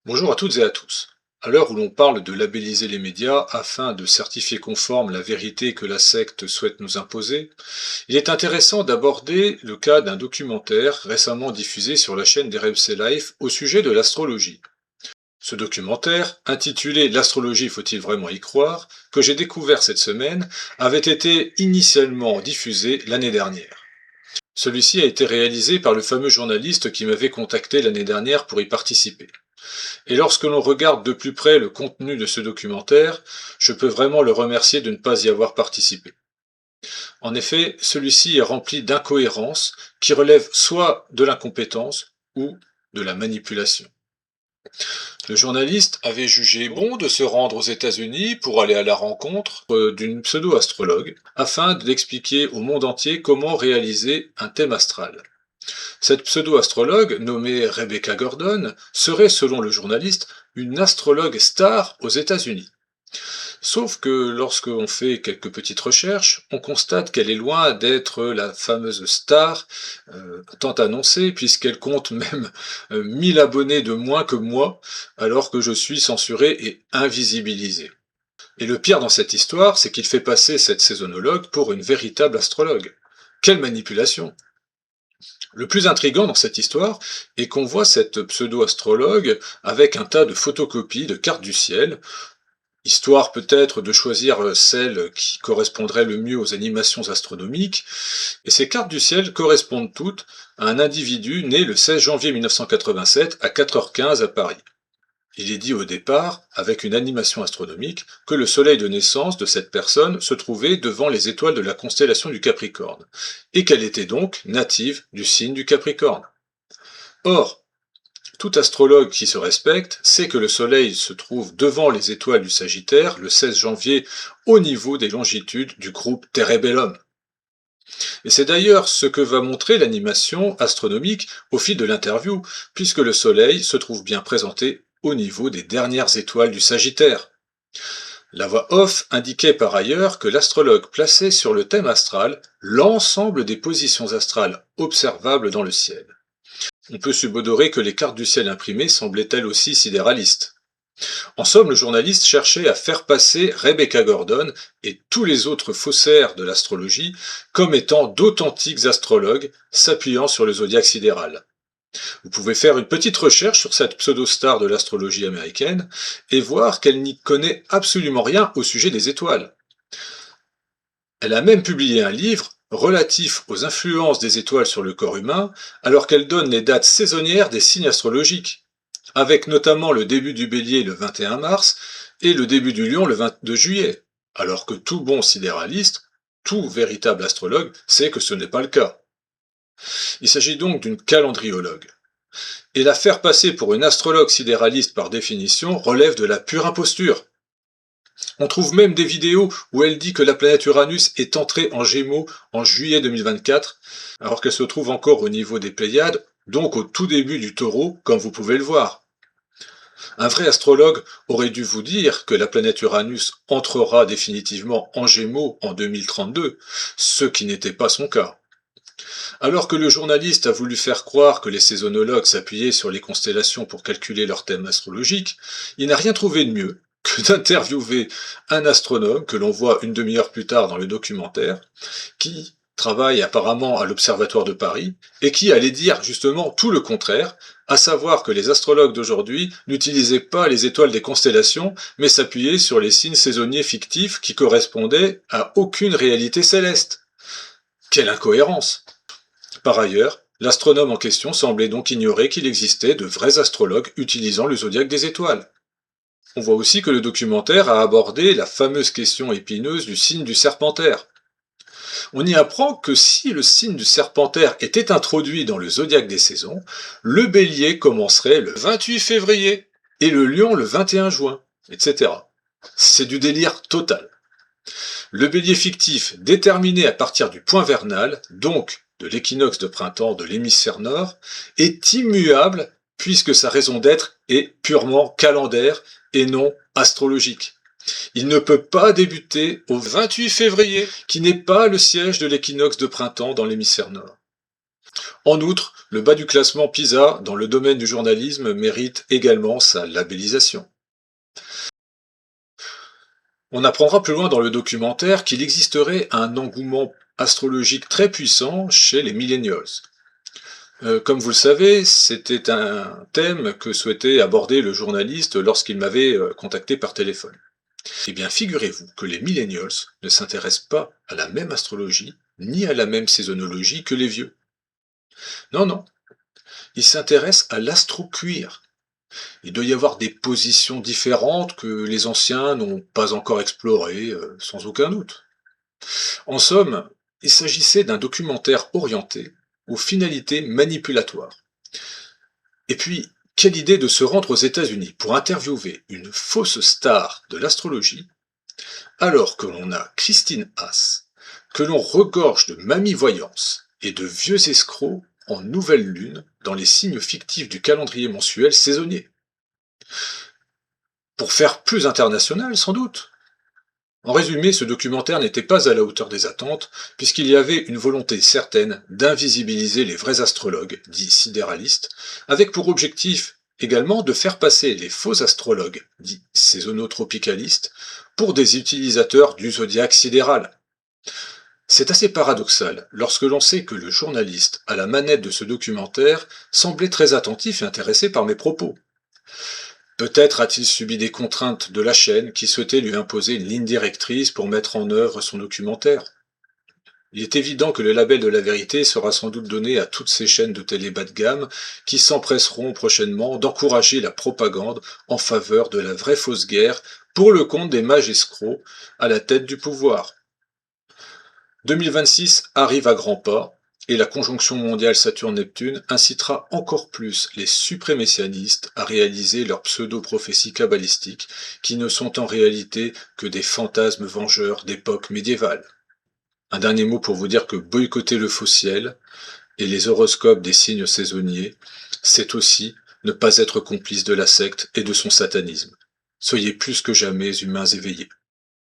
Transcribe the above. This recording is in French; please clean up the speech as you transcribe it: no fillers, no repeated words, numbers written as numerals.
Bonjour à toutes et à tous. À l'heure où l'on parle de labelliser les médias afin de certifier conforme la vérité que la secte souhaite nous imposer, il est intéressant d'aborder le cas d'un documentaire récemment diffusé sur la chaîne d'RMC Life au sujet de l'astrologie. Ce documentaire, intitulé L'astrologie faut-il vraiment y croire, que j'ai découvert cette semaine, avait été initialement diffusé l'année dernière. Celui-ci a été réalisé par le fameux journaliste qui m'avait contacté l'année dernière pour y participer. Et lorsque l'on regarde de plus près le contenu de ce documentaire, je peux vraiment le remercier de ne pas y avoir participé. En effet, celui-ci est rempli d'incohérences qui relèvent soit de l'incompétence ou de la manipulation. Le journaliste avait jugé bon de se rendre aux États-Unis pour aller à la rencontre d'une pseudo-astrologue afin d'expliquer au monde entier comment réaliser un thème astral. Cette pseudo-astrologue, nommée Rebecca Gordon, serait, selon le journaliste, une astrologue star aux États-Unis. Sauf que lorsque l'on fait quelques petites recherches, on constate qu'elle est loin d'être la fameuse star tant annoncée, puisqu'elle compte même 1000 abonnés de moins que moi, alors que je suis censuré et invisibilisé. Et le pire dans cette histoire, c'est qu'il fait passer cette saisonnologue pour une véritable astrologue. Quelle manipulation! Le plus intriguant dans cette histoire est qu'on voit cette pseudo-astrologue avec un tas de photocopies de cartes du ciel, histoire peut-être de choisir celle qui correspondrait le mieux aux animations astronomiques, et ces cartes du ciel correspondent toutes à un individu né le 16 janvier 1987 à 4h15 à Paris. Il est dit au départ, avec une animation astronomique, que le soleil de naissance de cette personne se trouvait devant les étoiles de la constellation du Capricorne, et qu'elle était donc native du signe du Capricorne. Or, tout astrologue qui se respecte sait que le soleil se trouve devant les étoiles du Sagittaire le 16 janvier au niveau des longitudes du groupe Terebellum. Et c'est d'ailleurs ce que va montrer l'animation astronomique au fil de l'interview, puisque le soleil se trouve bien présenté au niveau des dernières étoiles du Sagittaire. La voix off indiquait par ailleurs que l'astrologue plaçait sur le thème astral l'ensemble des positions astrales observables dans le ciel. On peut subodorer que les cartes du ciel imprimées semblaient elles aussi sidéralistes. En somme, le journaliste cherchait à faire passer Rebecca Gordon et tous les autres faussaires de l'astrologie comme étant d'authentiques astrologues s'appuyant sur le zodiaque sidéral. Vous pouvez faire une petite recherche sur cette pseudo-star de l'astrologie américaine et voir qu'elle n'y connaît absolument rien au sujet des étoiles. Elle a même publié un livre relatif aux influences des étoiles sur le corps humain, alors qu'elle donne les dates saisonnières des signes astrologiques, avec notamment le début du Bélier le 21 mars et le début du Lion le 22 juillet, alors que tout bon sidéraliste, tout véritable astrologue, sait que ce n'est pas le cas. Il s'agit donc d'une calendriologue. Et la faire passer pour une astrologue sidéraliste par définition relève de la pure imposture. On trouve même des vidéos où elle dit que la planète Uranus est entrée en Gémeaux en juillet 2024, alors qu'elle se trouve encore au niveau des Pléiades, donc au tout début du Taureau, comme vous pouvez le voir. Un vrai astrologue aurait dû vous dire que la planète Uranus entrera définitivement en Gémeaux en 2032, ce qui n'était pas son cas. Alors que le journaliste a voulu faire croire que les saisonnologues s'appuyaient sur les constellations pour calculer leur thème astrologique, il n'a rien trouvé de mieux que d'interviewer un astronome que l'on voit une demi-heure plus tard dans le documentaire, qui travaille apparemment à l'Observatoire de Paris, et qui allait dire justement tout le contraire, à savoir que les astrologues d'aujourd'hui n'utilisaient pas les étoiles des constellations, mais s'appuyaient sur les signes saisonniers fictifs qui correspondaient à aucune réalité céleste. Quelle incohérence! Par ailleurs, l'astronome en question semblait donc ignorer qu'il existait de vrais astrologues utilisant le zodiaque des étoiles. On voit aussi que le documentaire a abordé la fameuse question épineuse du signe du Serpentaire. On y apprend que si le signe du Serpentaire était introduit dans le zodiaque des saisons, le Bélier commencerait le 28 février et le Lion le 21 juin, etc. C'est du délire total. Le Bélier fictif, déterminé à partir du point vernal, donc de l'équinoxe de printemps de l'hémisphère nord, est immuable puisque sa raison d'être est purement calendaire et non astrologique. Il ne peut pas débuter au 28 février, qui n'est pas le siège de l'équinoxe de printemps dans l'hémisphère nord. En outre, le bas du classement PISA dans le domaine du journalisme mérite également sa labellisation. On apprendra plus loin dans le documentaire qu'il existerait un engouement astrologique très puissant chez les millennials. Comme vous le savez, c'était un thème que souhaitait aborder le journaliste lorsqu'il m'avait contacté par téléphone. Eh bien, figurez-vous que les millennials ne s'intéressent pas à la même astrologie ni à la même saisonnologie que les vieux. Non, non, ils s'intéressent à l'astro-cuir. Il doit y avoir des positions différentes que les anciens n'ont pas encore explorées, sans aucun doute. En somme, il s'agissait d'un documentaire orienté aux finalités manipulatoires. Et puis, quelle idée de se rendre aux États-Unis pour interviewer une fausse star de l'astrologie, alors que l'on a Christine Haas, que l'on regorge de mamies voyances et de vieux escrocs en nouvelle lune dans les signes fictifs du calendrier mensuel saisonnier. Pour faire plus international, sans doute. En résumé, ce documentaire n'était pas à la hauteur des attentes, puisqu'il y avait une volonté certaine d'invisibiliser les vrais astrologues, dits sidéralistes, avec pour objectif également de faire passer les faux astrologues, dits saisonotropicalistes, pour des utilisateurs du zodiaque sidéral. C'est assez paradoxal lorsque l'on sait que le journaliste à la manette de ce documentaire semblait très attentif et intéressé par mes propos. Peut-être a-t-il subi des contraintes de la chaîne qui souhaitait lui imposer une ligne directrice pour mettre en œuvre son documentaire. Il est évident que le label de la vérité sera sans doute donné à toutes ces chaînes de télé bas de gamme qui s'empresseront prochainement d'encourager la propagande en faveur de la vraie fausse guerre pour le compte des mages escrocs à la tête du pouvoir. 2026 arrive à grands pas, et la conjonction mondiale Saturne-Neptune incitera encore plus les suprémessianistes à réaliser leurs pseudo-prophéties kabbalistiques, qui ne sont en réalité que des fantasmes vengeurs d'époque médiévale. Un dernier mot pour vous dire que boycotter le faux ciel et les horoscopes des signes saisonniers, c'est aussi ne pas être complice de la secte et de son satanisme. Soyez plus que jamais humains éveillés.